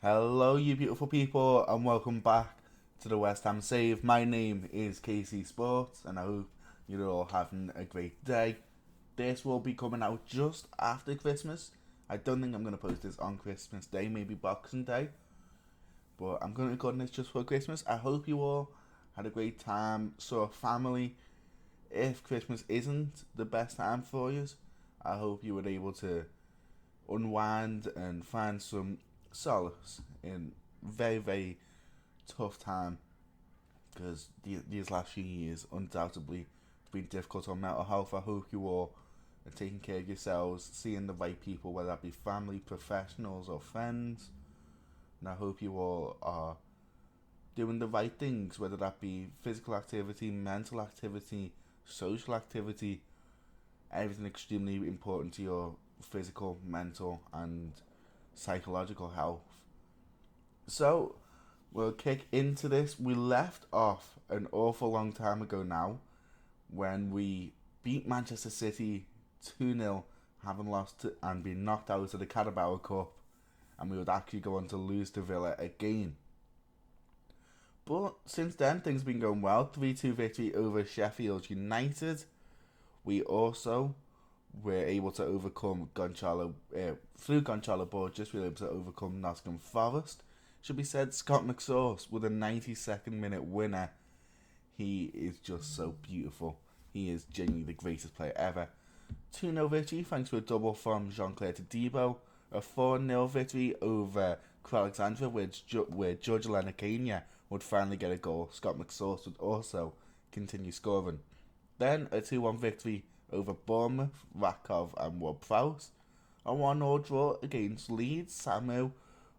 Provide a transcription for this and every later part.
Hello, you beautiful people, and welcome back to the West Ham Save. My name is Casey Sports, and I hope you're all having a great day. This will be coming out just after Christmas. I don't think I'm going to post this on Christmas Day, maybe Boxing Day, but I'm going to record this just for Christmas. I hope you all had a great time, saw family. If Christmas isn't the best time for you, I hope you were able to unwind and find some solace in very, very tough time because these last few years undoubtedly it's been difficult on mental health. I hope you all are taking care of yourselves, seeing the right people, whether that be family, professionals, or friends. And I hope you all are doing the right things, whether that be physical activity, mental activity, social activity, everything extremely important to your physical, mental, and psychological health. So, we'll kick into this. We left off an awful long time ago now when we beat Manchester City 2-0, having lost and been knocked out of the Carabao Cup, and we would actually go on to lose to Villa again. But since then, things have been going well. 3-2 victory over Sheffield United. We also were able to overcome through Gonçalo Borges, we were able to overcome Nottingham Forest. Should be said, Scott McSauce with a 92nd minute winner. He is just so beautiful. He is genuinely the greatest player ever. 2-0 victory thanks to a double from Jean-Claire Todibo. A 4-0 victory over Alexandra, where George Lenakania would finally get a goal. Scott McSauce would also continue scoring. Then a 2-1 victory over Bournemouth, Rakov and Ward-Prowse. A 1-0 draw against Leeds, Samu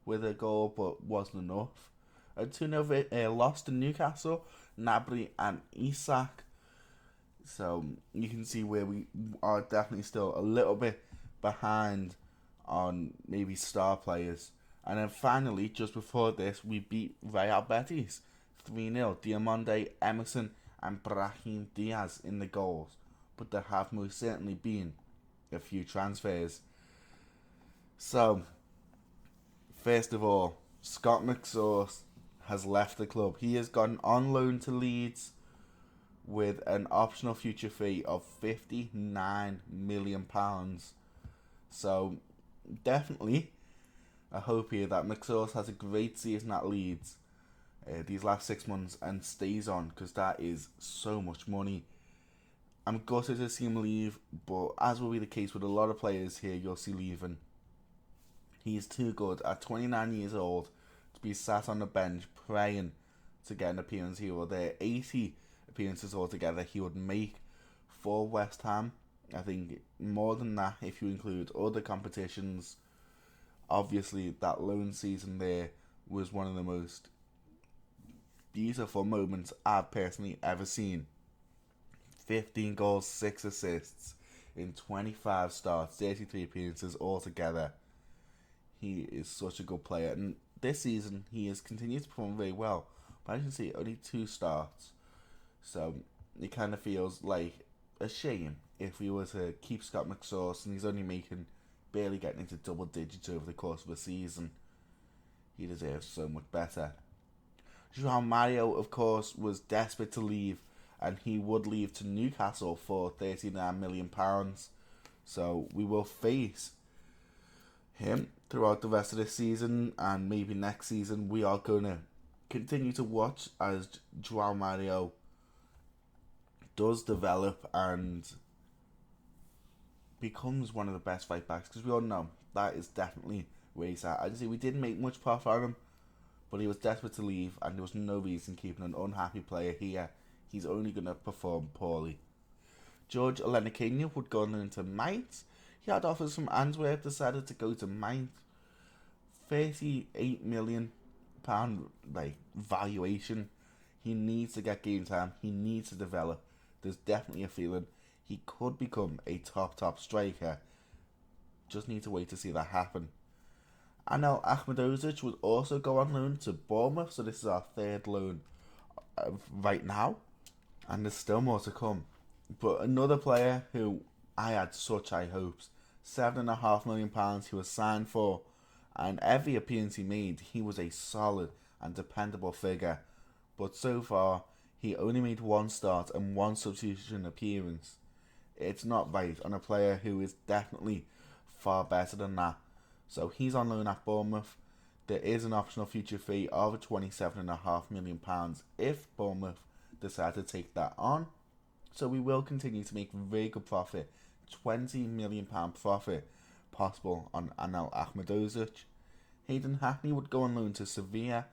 with a goal but wasn't enough. A 2-0 loss to Newcastle, Gnabry and Isak. So you can see where we are definitely still a little bit behind on maybe star players. And then finally, just before this, we beat Real Betis 3-0. Diamonde, Emerson and Brahim Diaz in the goals. But there have most certainly been a few transfers. So, first of all, Scott McSauce has left the club. He has gone on loan to Leeds with an optional future fee of £59 million. So, definitely, I hope here that McSauce has a great season at Leeds these last 6 months and stays on, because that is so much money. I'm gutted to see him leave, but as will be the case with a lot of players here you'll see leaving, he is too good at 29 years old to be sat on the bench praying to get an appearance here or there. 80 appearances altogether he would make for West Ham. I think more than that if you include other competitions. Obviously, that loan season there was one of the most beautiful moments I've personally ever seen. 15 goals, 6 assists in 25 starts, 33 appearances altogether. He is such a good player, and this season he has continued to perform very well. But as you can see, only 2 starts, so it kind of feels like a shame if we were to keep Scott McSauce and he's only barely getting into double digits over the course of a season. He deserves so much better. João Mario, of course, was desperate to leave, and he would leave to Newcastle for £39 million. So we will face him throughout the rest of this season, and maybe next season. We are going to continue to watch as João Mario does develop and becomes one of the best right backs, because we all know that is definitely where he's at. I just say we didn't make much profit on him, but he was desperate to leave, and there was no reason keeping an unhappy player here. He's only going to perform poorly. George Lenakania would go on to Mainz. He had offers from Antwerp, decided to go to Mainz. £38 million valuation. He needs to get game time. He needs to develop. There's definitely a feeling he could become a top striker. Just need to wait to see that happen. Anel Ahmedovich would also go on loan to Bournemouth, so this is our 3rd loan right now, and there's still more to come. But another player who I had such high hopes, £7.5 million he was signed for, and every appearance he made, he was a solid and dependable figure. But so far, he only made one start and one substitution appearance. It's not right on a player who is definitely far better than that. So he's on loan at Bournemouth. There is an optional future fee of £27.5 million if Bournemouth decide to take that on. So we will continue to make very good profit, £20 million profit possible on Anel Ahmedhodzic. Hayden Hackney would go on loan to Sevilla.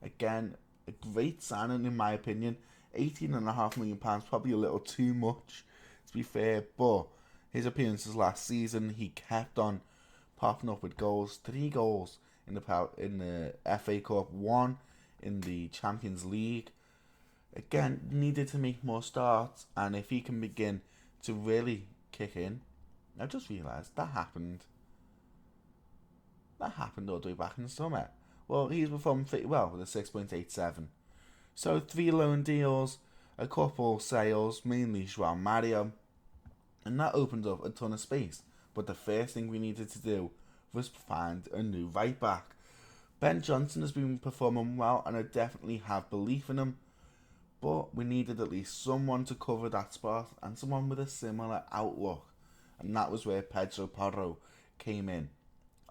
Again, a great signing in my opinion. £18.5 million, probably a little too much to be fair, but his appearances last season, he kept on popping up with goals. 3 goals in the FA Cup, 1 in the Champions League. Again, needed to make more starts, and if he can begin to really kick in. I just realised that happened all the way back in the summer. Well, he's performing pretty well with a 6.87. So 3 loan deals, a couple sales, mainly Joao Mario, and that opened up a ton of space. But the first thing we needed to do was find a new right back. Ben Johnson has been performing well, and I definitely have belief in him. But we needed at least someone to cover that spot, and someone with a similar outlook. And that was where Pedro Porro came in.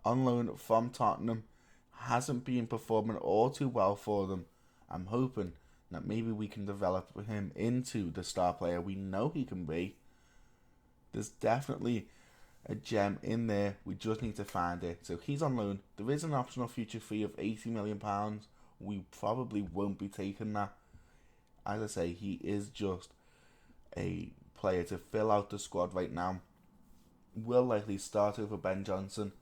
On loan from Tottenham, hasn't been performing all too well for them. I'm hoping that maybe we can develop him into the star player we know he can be. There's definitely a gem in there. We just need to find it. So he's on loan. There is an optional future fee of £80 million. We probably won't be taking that. As I say, he is just a player to fill out the squad right now. Will likely start over Ben Johnson,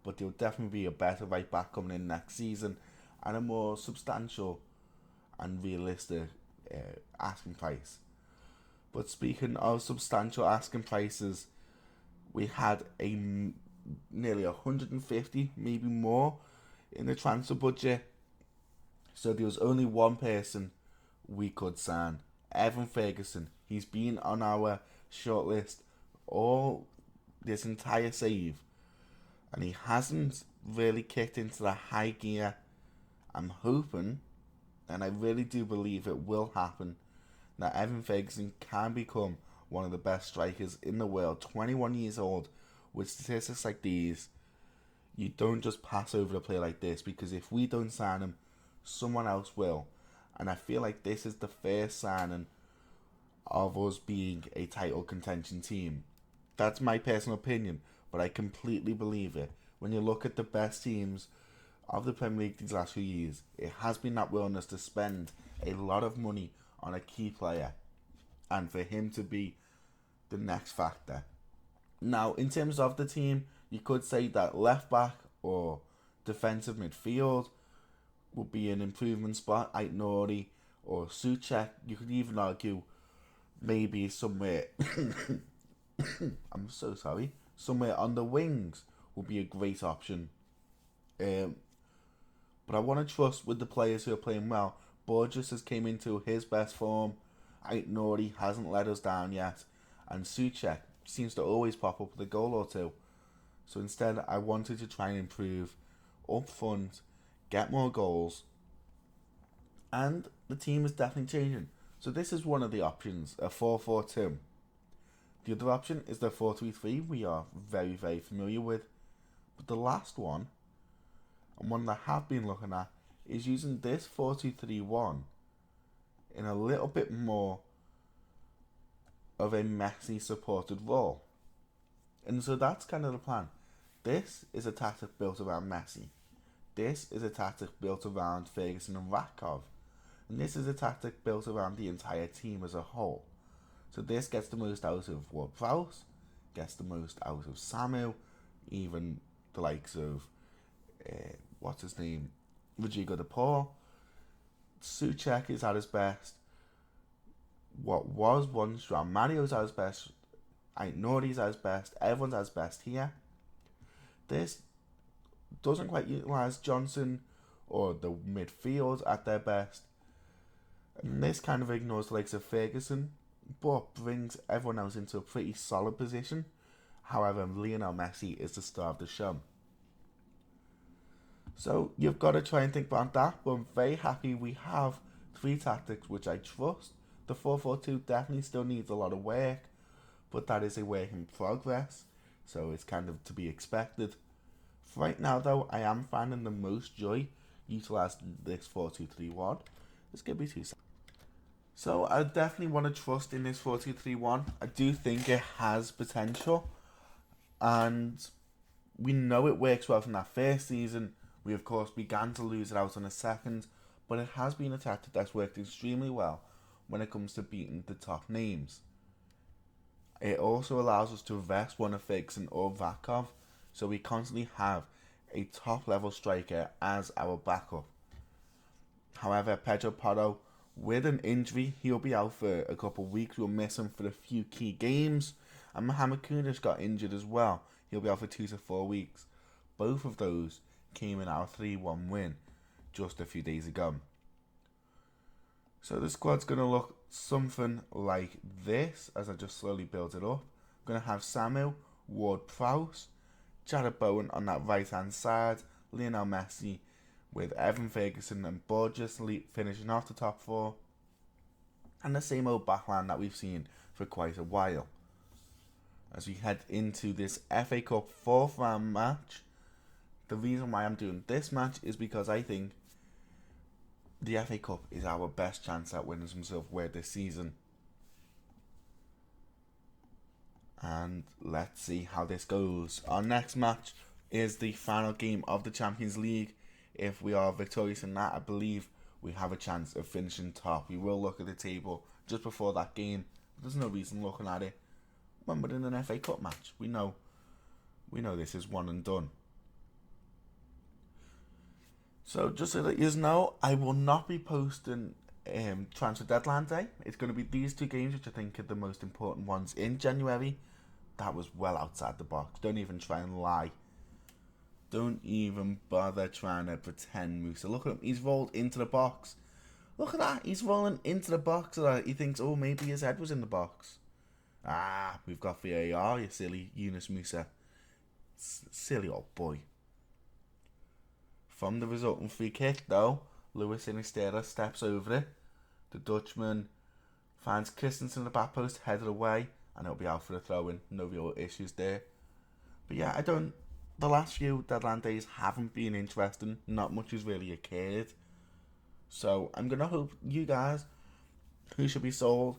but there'll definitely be a better right back coming in next season and a more substantial and realistic asking price. But speaking of substantial asking prices, we had nearly 150, maybe more, in the transfer budget. So there was only one person we could sign, Evan Ferguson. He's been on our shortlist all this entire save, and he hasn't really kicked into the high gear. I'm hoping, and I really do believe it will happen, that Evan Ferguson can become one of the best strikers in the world. 21 years old, with statistics like these, you don't just pass over a player like this, because if we don't sign him, someone else will. And I feel like this is the first signing of us being a title contention team. That's my personal opinion, but I completely believe it. When you look at the best teams of the Premier League these last few years, it has been that willingness to spend a lot of money on a key player, and for him to be the next factor. Now, in terms of the team, you could say that left back or defensive midfield would be an improvement spot. Aït-Nouri or Souček. You could even argue maybe somewhere I'm so sorry. Somewhere on the wings would be a great option. But I want to trust with the players who are playing well. Borges has came into his best form. Aït-Nouri hasn't let us down yet. And Souček seems to always pop up with a goal or two. So instead, I wanted to try and improve up front, get more goals, and the team is definitely changing. So this is one of the options, a 4-4-2. The other option is the 4-3-3 we are very, very familiar with. But the last one, and one that I have been looking at, is using this 4-2-3-1 in a little bit more of a Messi supported role. And so that's kind of the plan. This is a tactic built around Messi. This is a tactic built around Ferguson and Rakov. And this is a tactic built around the entire team as a whole. So this gets the most out of Ward-Prowse, gets the most out of Samu, even the likes of, what's his name, Rodrigo de Paul. Souček is at his best. What was once Joao Mario's at his best. Aït-Nouri's at his best. Everyone's at his best here. This doesn't quite utilise Johnson or the midfield at their best. And this kind of ignores the likes of Ferguson, but brings everyone else into a pretty solid position. However, Lionel Messi is the star of the show. So you've got to try and think about that. But I'm very happy we have three tactics which I trust. The 4-4-2 definitely still needs a lot of work, but that is a work in progress, so it's kind of to be expected. Right now, though, I am finding the most joy utilising this 4-2-3-1. Just give me 2 seconds. So I definitely want to trust in this 4-2-3-1. I do think it has potential, and we know it works well from that first season. We of course began to lose it out on the second, but it has been a tactic that's worked extremely well when it comes to beating the top names. It also allows us to rest one of Ferguson or Vakov, so we constantly have a top level striker as our backup. However, Pedro Porro, with an injury, he'll be out for a couple of weeks. We'll miss him for a few key games. And Mohamed Kudus got injured as well. He'll be out for 2 to 4 weeks. Both of those came in our 3-1 win just a few days ago. So the squad's going to look something like this as I just slowly build it up. I'm going to have Samu, Ward-Prowse, Jared Bowen on that right hand side, Lionel Messi with Evan Ferguson and Borges finishing off the top four, and the same old backline that we've seen for quite a while. As we head into this FA Cup 4th round match, the reason why I'm doing this match is because I think the FA Cup is our best chance at winning some silverware this season. And let's see how this goes. Our next match is the final game of the Champions League. If we are victorious in that, I believe we have a chance of finishing top. We will look at the table just before that game. There's no reason looking at it when we're in an FA Cup match. We know this is one and done. So just so that you know, I will not be posting transfer deadline day. It's going to be these two games, which I think are the most important ones in January. That was well outside the box. Don't even try and lie. Don't even bother trying to pretend, Musa. Look at him. He's rolled into the box. Look at that. He's rolling into the box. He thinks, oh, maybe his head was in the box. Ah, we've got VAR, you silly Yunus Musa. Silly old boy. From the resulting free kick, though, Luis Sinisterra steps over it. The Dutchman finds Christensen in the back post, headed away, and it'll be out for the throw-in. No real issues there. But yeah, the last few deadline days haven't been interesting. Not much has really occurred. So I'm going to hope you guys, who should be sold,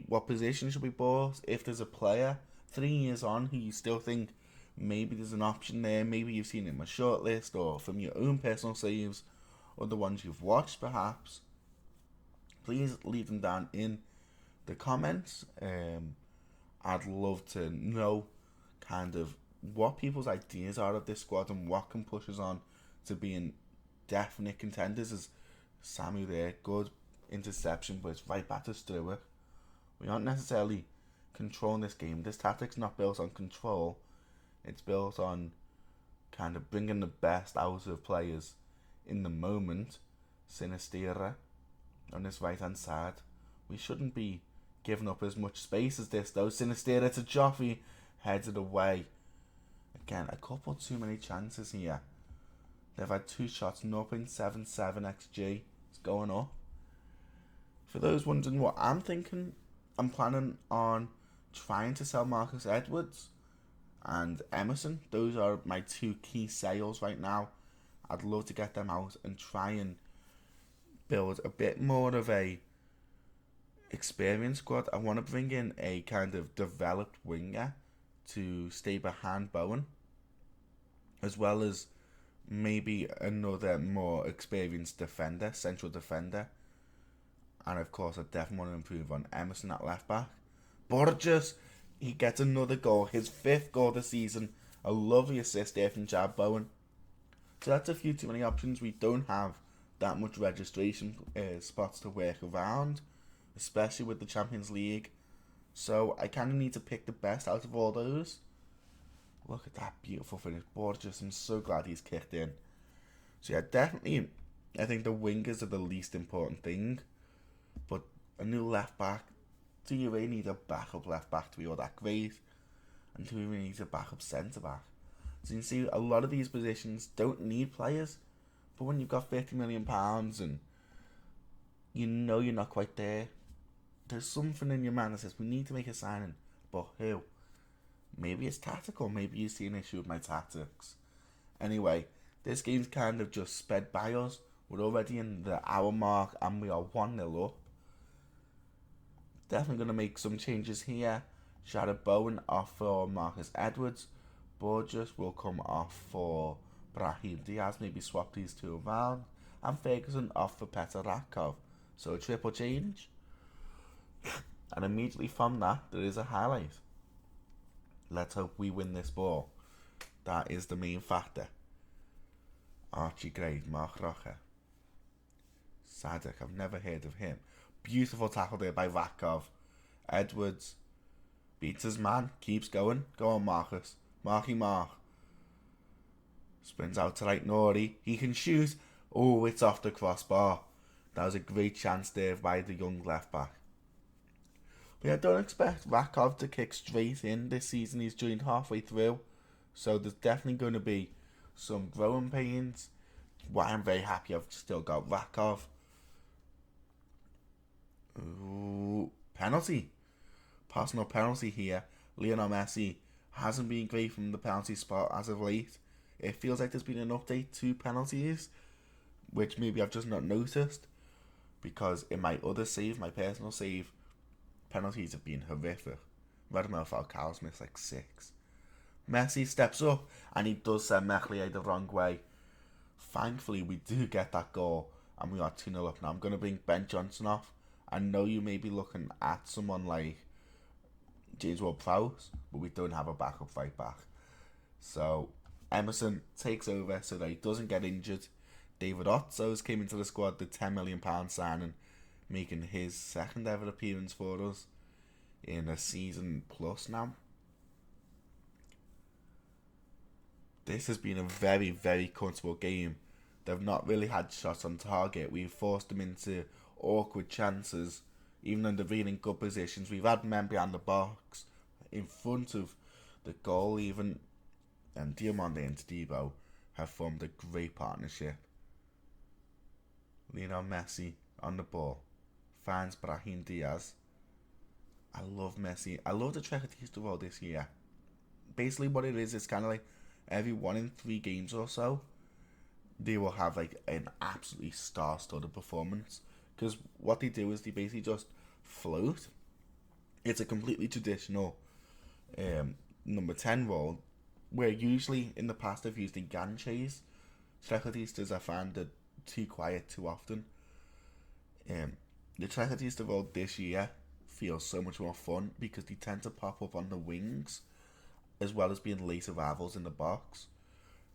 what position should be bought, if there's a player 3 years on who you still think maybe there's an option there, maybe you've seen it in my shortlist or from your own personal saves or the ones you've watched perhaps, please leave them down in the comments. I'd love to know kind of what people's ideas are of this squad and what can push us on to being definite contenders. As Samu there, good interception, but it's right back to Stewart. We aren't necessarily controlling this game. This tactic's not built on control. It's built on kind of bringing the best out of players in the moment. Sinisterra on this right hand side. We shouldn't be giving up as much space as this though. Sinisterra to Joffrey, headed away. Again, a couple too many chances here. They've had 2 shots, 0.77 XG. It's going up. For those wondering what I'm thinking, I'm planning on trying to sell Marcus Edwards and Emerson. Those are my 2 key sales right now. I'd love to get them out and try and build a bit more of a experienced squad. I want to bring in a kind of developed winger to stay behind Bowen, as well as maybe another more experienced defender, central defender. And of course I definitely want to improve on Emerson at left back. Borges, he gets another goal, his 5th goal this season. A lovely assist there from Jared Bowen. So that's a few too many options. We don't have that much registration spots to work around, especially with the Champions League. So I kind of need to pick the best out of all those. Look at that beautiful finish. Borges, I'm so glad he's kicked in. So yeah, definitely, I think the wingers are the least important thing. But a new left back, do you really need a backup left back to be all that great? And do we really need a backup centre back? So you can see a lot of these positions don't need players, but when you've got £50 million and you know you're not quite there, there's something in your mind that says we need to make a signing. But who? Maybe it's tactical. Maybe you see an issue with my tactics. Anyway, this game's kind of just sped by us. We're already in the hour mark and we are 1-0 up. Definitely going to make some changes here. Shadow Bowen off for Marcus Edwards. Burgess will come off for Brahim Diaz. Maybe swap these two around. And Ferguson off for Petr Rakov. So a triple change. And immediately from that, there is a highlight. Let's hope we win this ball. That is the main factor. Archie Gray, Mark Rocha. Sadek, I've never heard of him. Beautiful tackle there by Rakov. Edwards beats his man, keeps going. Go on, Marcus. Mark. Spins out to right Nori. He can shoot. Oh, it's off the crossbar. That was a great chance there by the young left back. But I don't expect Rakov to kick straight in this season. He's joined halfway through. So there's definitely going to be some growing pains. Well, I'm very happy I've still got Rakov. Ooh, penalty. Personal penalty here. Lionel Messi hasn't been great from the penalty spot as of late. It feels like there's been an update to penalties, which maybe I've just not noticed. Because in my other save, my personal save, penalties have been horrific. Radamel Falcao's missed like 6. Messi steps up and he does send Mechlier the wrong way. Thankfully, we do get that goal and we are 2-0 up now. I'm going to bring Ben Johnson off. I know you may be looking at someone like James Ward-Prowse, but we don't have a backup right back. So Emerson takes over so that he doesn't get injured. David Otzo's came into the squad, the £10 million signing, making his second ever appearance for us in a season plus now. This has been a very, very comfortable game. They've not really had shots on target. We've forced them into awkward chances, even though they're really in good positions. We've had men behind the box, in front of the goal even, and Diamande and Debo have formed a great partnership. Lionel Messi on the ball, finds Brahim Diaz. I love Messi. I love the Trequartista role this year. Basically what it is, it's kind of like every 1 in 3 games or so, they will have like an absolutely star-studded performance. Because what they do is they basically just float. It's a completely traditional number 10 role, where usually in the past I've used the Ganches. Trequartistas I find that too quiet too often. The Trequartista role this year feels so much more fun because they tend to pop up on the wings as well as being late arrivals in the box,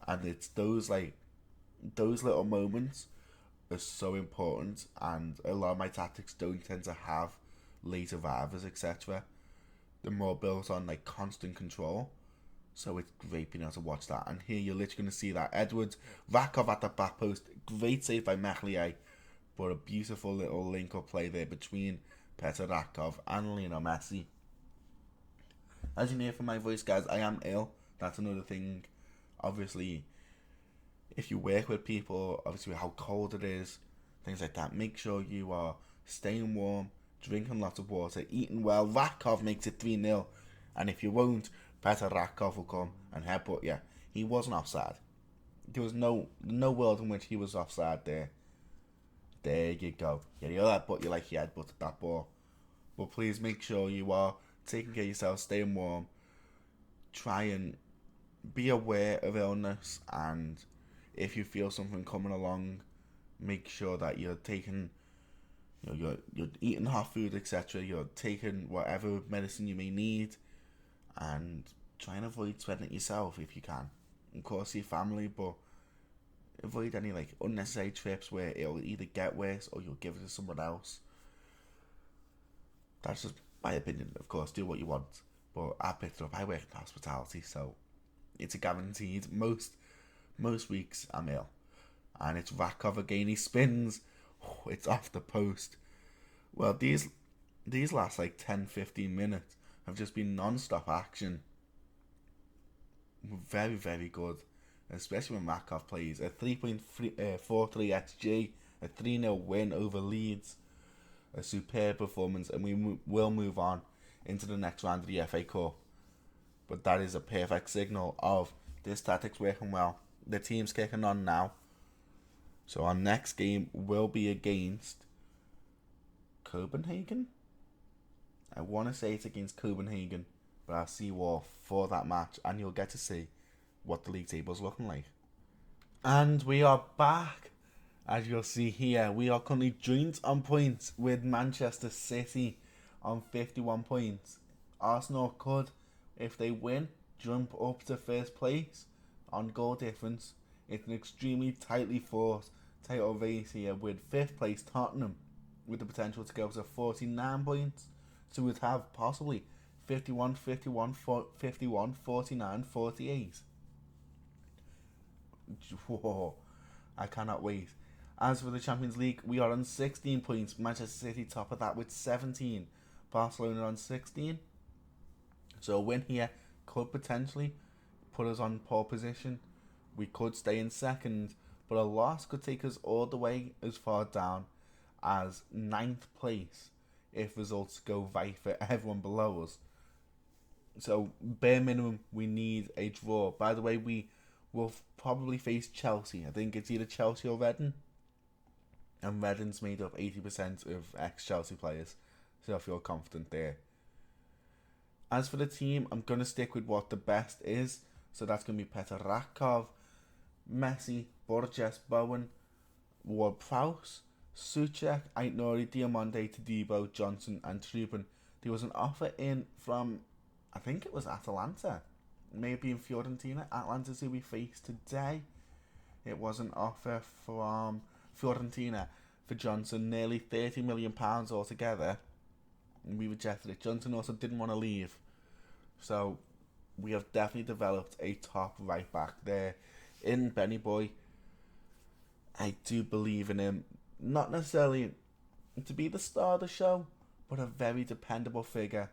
and it's those little moments are so important, and a lot of my tactics don't tend to have late arrivals, etc. They're more built on like constant control, so it's great being able to watch that. And here you're literally going to see that Edwards, Rakov at the back post, great save by Mechlier, but a beautiful little link-up play there between Petr Rakov and Lionel Messi. As you can hear from my voice, guys, I am ill. That's another thing. Obviously, if you work with people, obviously how cold it is, things like that, make sure you are staying warm, drinking lots of water, eating well. Rakov makes it 3-0, and if you won't, Petr Rakov will come and headbutt you. He wasn't offside. There was no world in which he was offside there. There you go. Yeah, you headbutt you like he headbutted that ball. But please make sure you are taking care of yourself, staying warm. Try and be aware of illness, and if you feel something coming along, make sure that you're taking, you're eating hot food, etc. You're taking whatever medicine you may need, and try and avoid spreading it yourself if you can. Of course, your family, but avoid any like unnecessary trips where it'll either get worse or you'll give it to someone else. That's just my opinion. Of course, do what you want, but I picked it up. I work in hospitality, so it's a guaranteed. Most weeks I'm ill, and it's Rakov again. He spins. Oh, it's off the post. Well, these last like 10-15 minutes have just been non-stop action. very, very good, especially when Markov plays. A 3.43 XG, a 3-0 win over Leeds, a superb performance, and we will move on into the next round of the FA Cup. But that is a perfect signal of this tactic's working well. The team's kicking on now. So our next game will be against Copenhagen. I want to say it's against Copenhagen, but I'll see you all for that match, and you'll get to see what the league table's looking like. And we are back. As you'll see here, we are currently joint on points with Manchester City on 51 points. Arsenal could, if they win, jump up to first place on goal difference. It's an extremely tightly fought title race here with 5th place Tottenham with the potential to go to 49 points. So we'd have possibly 51, 51, 51, 49, 48. Whoa, I cannot wait. As for the Champions League, we are on 16 points. Manchester City top of that with 17. Barcelona on 16. So a win here could potentially put us on pole position. We could stay in second, but a loss could take us all the way as far down as 9th place if results go right for everyone below us. So bare minimum, we need a draw. By the way, we will probably face Chelsea. I think it's either Chelsea or Reading. And Reading's made up 80% of ex-Chelsea players, so I feel confident there. As for the team, I'm going to stick with what the best is. So that's going to be Petr Rakov, Messi, Borges, Bowen, Ward-Prowse, Souček, Aït-Nouri, Diomande, Todibo, Johnson and Trubin. There was an offer in from, I think it was Atalanta, maybe in Fiorentina. Atlanta's who we face today. It was an offer from Fiorentina for Johnson, nearly £30 million altogether, and we rejected it. Johnson also didn't want to leave, so we have definitely developed a top right back there in Benny Boy. I do believe in him, not necessarily to be the star of the show, but a very dependable figure.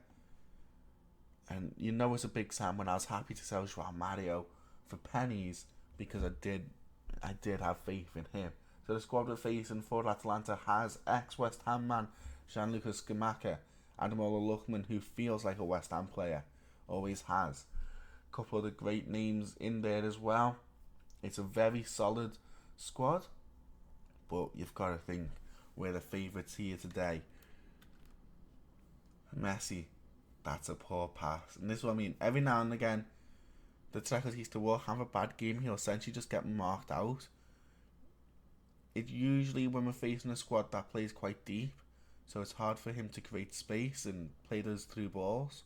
And you know, it's a big Sam when I was happy to sell Joao Mario for pennies, because I did have faith in him. So the squad we're facing for Atalanta has ex-West Ham man Gianluca Scamacca, Ademola Lookman, who feels like a West Ham player, always has. A couple of the great names in there as well. It's a very solid squad, but you've got to think we're the favourites here today. Messi, that's a poor pass. And this is what I mean. Every now and again, the trequartista will have a bad game. He'll essentially just get marked out. It's usually when we're facing a squad that plays quite deep, so it's hard for him to create space and play those through balls.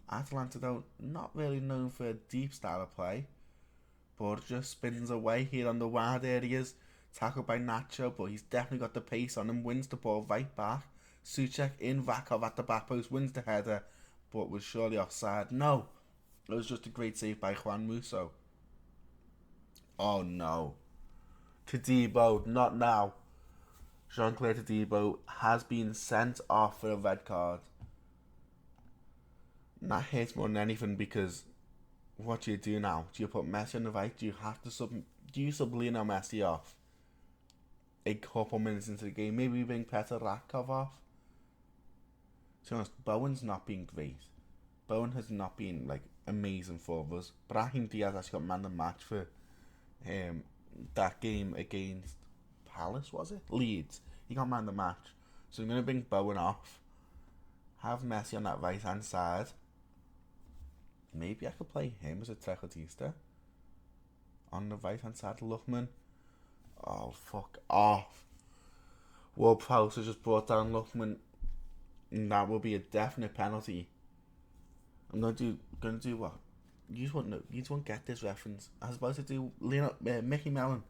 Atalanta, though, not really known for a deep style of play, but just spins away here on the wide areas. Tackled by Nacho, but he's definitely got the pace on him. Wins the ball right back. Souček in Vakov at the back post, wins the header, but was surely offside. No, it was just a great save by Juan Musso. Oh no. Todibo, not now. Jean-Claire Todibo has been sent off for a red card. And that hurts more than anything, because what do you do now? Do you put Messi on the right? Do you have to do you sub Lionel Messi off a couple minutes into the game? Maybe bring Petr Rakov off. To be honest, Bowen's not been great. Bowen has not been like amazing for us. Brahim Diaz actually got man of the match for that game against Palace, was it? Leeds. He got man of the match. So I'm going to bring Bowen off. Have Messi on that right hand side. Maybe I could play him as a trequartista. On the right hand side, Lookman. Oh, fuck off. Ward-Prowse has just brought down Lookman, and that will be a definite penalty. I'm going to do what? You just won't get this reference. I was about to do Mickey Mellon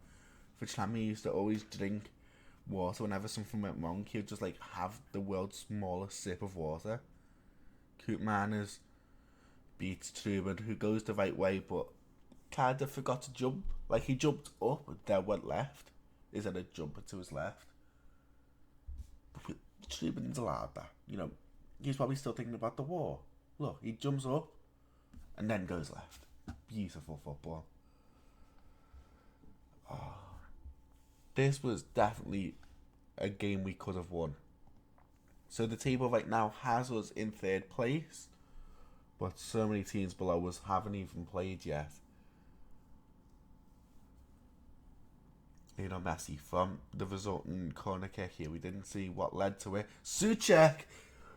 for Chlammy used to always drink water whenever something went wrong. He would just like have the world's smallest sip of water. Koopmeiners beats Trubin, who goes the right way, but kind of forgot to jump. Like, he jumped up, but then went left. Is it a jumper to his left? But Trubin's allowed that. You know, he's probably still thinking about the war. Look, he jumps up, and then goes left. Beautiful football. Oh, this was definitely a game we could have won. So the table right now has us in third place, but so many teams below us haven't even played yet. Messi from the resulting corner kick here. We didn't see what led to it. Souček,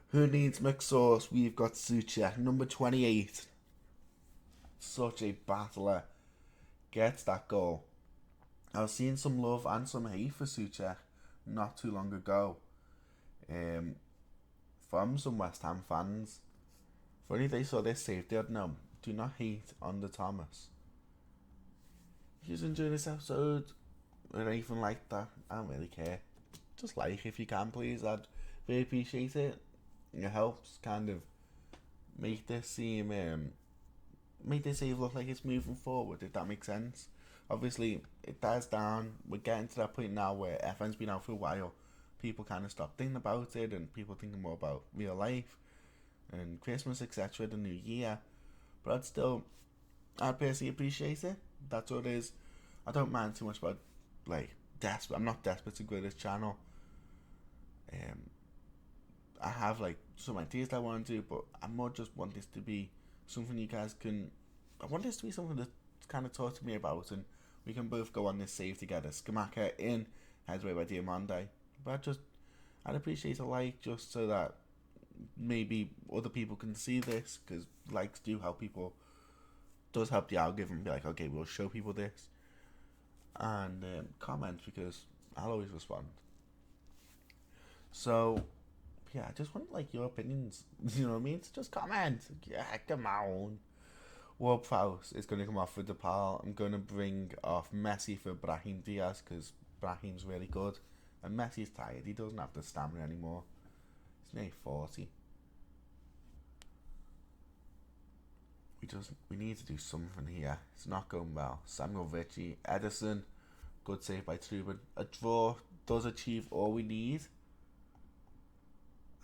who needs McSauce? We've got Souček, number 28. Such a battler. Gets that goal. I was seeing some love and some hate for Souček not too long ago. From some West Ham fans. Funny they saw this save. They had no, do not hate on the Thomas. If you enjoy this episode or anything like that, I don't really care. Just like if you can, please. I'd really appreciate it. It helps kind of make this seem make this save look like it's moving forward, if that makes sense. Obviously it dies down. We're getting to that point now where FN's been out for a while. People kind of stop thinking about it, and people thinking more about real life and Christmas, etc., the new year. But I'd personally appreciate it. That's what it is. I don't mind too much about I'm not desperate to grow this channel. I have some ideas that I want to do, but I more just want this to be something you guys can. I want this to be something to kind of talk to me about, and we can both go on this save together. Skamaka in, heads away by Diamande. But I'd appreciate a like just so that maybe other people can see this, because likes do help people. Does help the algorithm be like, okay, we'll show people this. And comment, because I'll always respond. So yeah, I just want your opinions. You know what I mean? So just comment. Yeah, come on. Ward-Prowse is going to come off with DePaul. I'm going to bring off Messi for Brahim Diaz, because Brahim's really good. And Messi's tired. He doesn't have the stamina anymore. He's nearly 40. We need to do something here. It's not going well. Samuel Vici, Edison, good save by Truman. A draw does achieve all we need.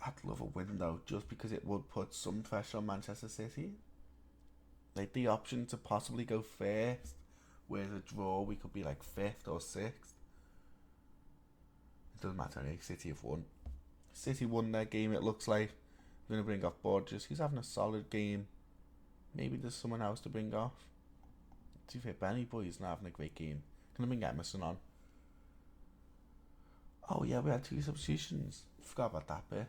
I'd love a win though, just because it would put some pressure on Manchester City. The option to possibly go first, whereas a draw we could be 5th or 6th. It doesn't matter, City have won. City won their game, it looks like. I'm going to bring off Borges. He's having a solid game. Maybe there's someone else to bring off. To be fair, Benny Boy's not having a great game. Can I bring Emerson on? Oh yeah, we had 2 substitutions. Forgot about that bit.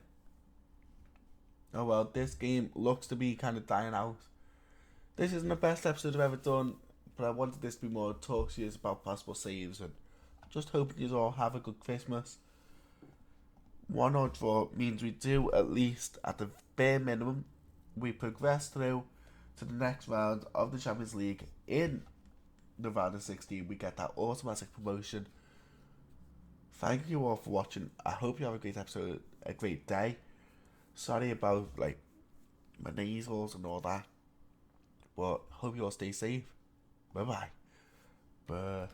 Oh well, this game looks to be kind of dying out. This isn't the best episode I've ever done, but I wanted this to be more talk to you about possible saves, and just hoping you all have a good Christmas. 1-1 draw means we do, at least at the bare minimum, we progress through to the next round of the Champions League. In the round of 16, we get that automatic promotion. Thank you all for watching. I hope you have a great episode, a great day. Sorry about my nasals and all that, but hope you all stay safe. Bye bye.